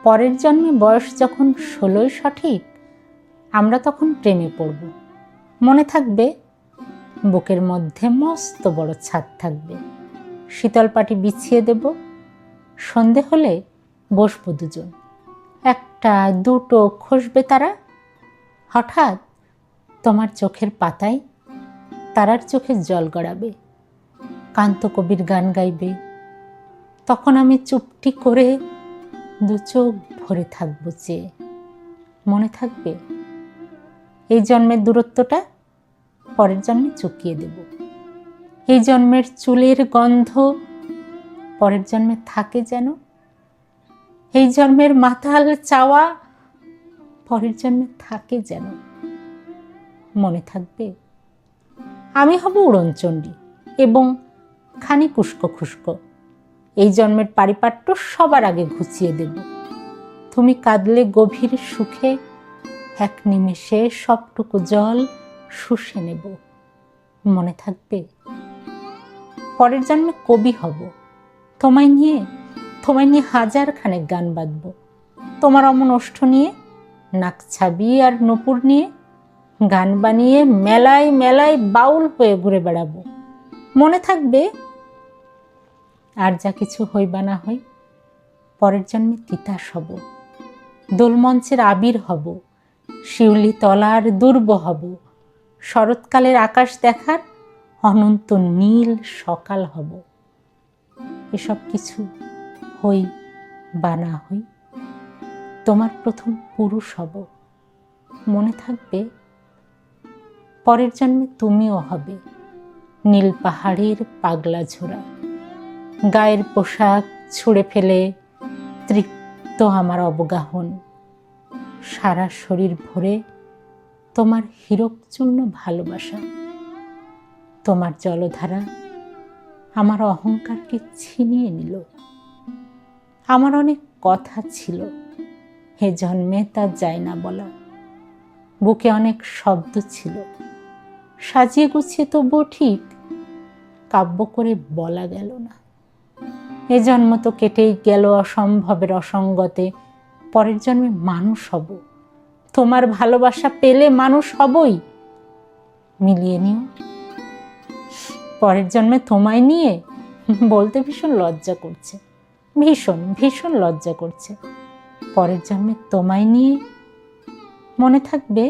পরের জন্মে বয়স যখন 16 সঠিক, আমরা তখন প্রেমে পড়ব। মনে থাকবে, বুকের মধ্যে মস্ত বড় ছাদ থাকবে, শীতল পাটি বিছিয়ে দেব, সন্ধে হলে বসবো দুজন, একটা দুটো খসবে তারা। হঠাৎ তোমার চোখের পাতায় তারার চোখে জল গড়াবে, কান্ত কবির গান গাইবে, তখন আমি চুপটি করে দু চোখ ভরে থাকবো চেয়ে। মনে থাকবে, এই জন্মের দূরত্বটা পরের জন্মে চুকিয়ে দেব। এই জন্মের চুলের গন্ধ পরের জন্মে থাকে যেন, এই জন্মের মাতাল চাওয়া পরের জন্মে থাকে যেন। মনে থাকবে, আমি হব উড়নচণ্ডী এবং খানিক উস্কো খুস্কো। এই জন্মের পারিপাট্য সবার আগে ঘুচিয়ে দেব। তুমি কাঁদলে গভীর সুখে এক নিমেষে সবটুকু জল শুষে নেব। মনে থাকবে, পরের জন্মে কবি হব, তোমায় নিয়ে হাজার খানেক গান বাঁধব। তোমার অমন ওষ্ঠ নিয়ে, নাক ছাবি আর নূপুর নিয়ে গান বানিয়ে মেলায় মেলায় বাউল হয়ে ঘুরে বেড়াবো। মনে থাকবে, আর যা কিছু হই বা না হই, পরের জন্মে তিতাস হব, দোলমঞ্চের আবির হব, শিউলি তলার দুর্ব হব, শরৎকালের আকাশ দেখার অনন্ত নীল সকাল হব। এসব কিছু হই বা না হই, তোমার প্রথম পুরুষ হব। মনে থাকবে, পরের জন্মে তুমিও হবে নীল পাহাড়ের পাগলা ঝোড়া, গায়ের পোশাক ছুঁড়ে ফেলে তৃপ্ত আমার অবগাহন, সারা শরীর ভরে তোমার হীরকচূর্ণ ভালোবাসা। তোমার জলধারা আমার অহংকারকে ছিনিয়ে নিল। আমার অনেক কথা ছিল, হে জন্মে তা যায় না বলা। বুকে অনেক শব্দ ছিল, সাজিয়ে গুছিয়ে তবুও ঠিক কাব্য করে বলা গেল না। এ জন্ম তো কেটেই গেল অসম্ভবের অসঙ্গতে, পরের জন্মে মানুষ হব, তোমার ভালোবাসা পেলে মানুষ হবই। মিলিয়ে নিও, পরের জন্মে তোমায় নিয়ে বলতে ভীষণ লজ্জা করছে, ভীষণ ভীষণ লজ্জা করছে। পরের জন্মে তোমায় নিয়ে, মনে থাকবে,